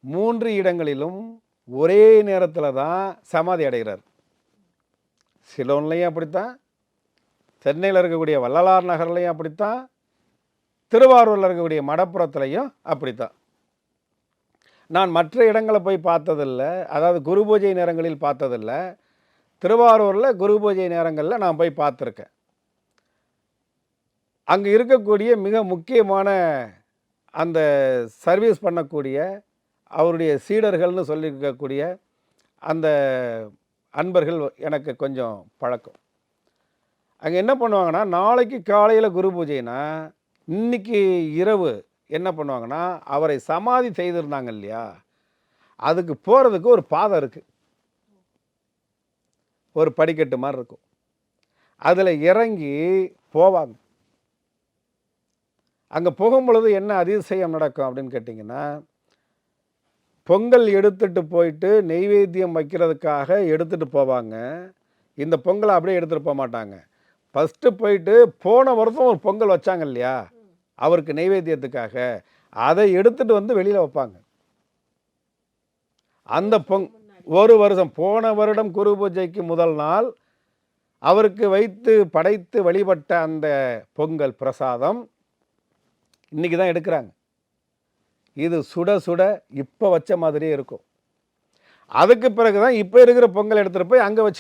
3 இடங்களிலும் ஒரே நேரத்தில் தான் சமாதி அடைகிறார். சிலோன்லையும் அப்படித்தான், சென்னையில் இருக்கக்கூடிய வள்ளலார் நகர்லையும் அப்படித்தான், திருவாரூரில் இருக்கக்கூடிய மடப்புறத்துலையும் அப்படித்தான். நான் மற்ற இடங்களை போய் பார்த்ததில்லை, அதாவது குரு பூஜை நேரங்களில் பார்த்ததில்லை. திருவாரூரில் குரு பூஜை நேரங்களில் நான் போய் பார்த்துருக்கேன். அங்கே இருக்கக்கூடிய மிக முக்கியமான அந்த சர்வீஸ் பண்ணக்கூடிய அவருடைய சீடர்கள்னு சொல்லியிருக்கக்கூடிய அந்த அன்பர்கள் எனக்கு கொஞ்சம் பழக்கம். அங்கே என்ன பண்ணுவாங்கன்னா, நாளைக்கு காலையில் குரு பூஜைனா இன்னைக்கு இரவு என்ன பண்ணுவாங்கன்னா, அவரை சமாதி செய்திருந்தாங்க இல்லையா, அதுக்கு போகிறதுக்கு ஒரு பாதை இருக்குது, ஒரு படிக்கட்டு மாதிரி இருக்கும். அதில் இறங்கி போவாங்க. அங்கே போகும் பொழுது என்ன அதிசயம் நடக்கும் அப்படின்னு கேட்டிங்கன்னா, பொங்கல் எடுத்துகிட்டு போயிட்டு நெய்வேத்தியம் வைக்கிறதுக்காக எடுத்துகிட்டு போவாங்க. இந்த பொங்கலை அப்படியே எடுத்துகிட்டு போக மாட்டாங்க. ஃபஸ்ட்டு போயிட்டு போன வருஷம் ஒரு பொங்கல் வச்சாங்க இல்லையா அவருக்கு நெய்வேத்தியத்துக்காக, அதை எடுத்துகிட்டு வந்து வெளியில் வைப்பாங்க. அந்த ஒரு வருஷம் போன வருடம் குரு பூஜைக்கு முதல் நாள் அவருக்கு வைத்து படைத்து வழிபட்ட அந்த பொங்கல் பிரசாதம் இன்றைக்கி தான் எடுக்கிறாங்க. இது சுட சுட இப்போ வச்ச மாதிரியே இருக்கும். அதுக்கு பிறகு தான் இப்போ இருக்கிற பொங்கல் எடுத்துகிட்டு போய் அங்கே வச்சு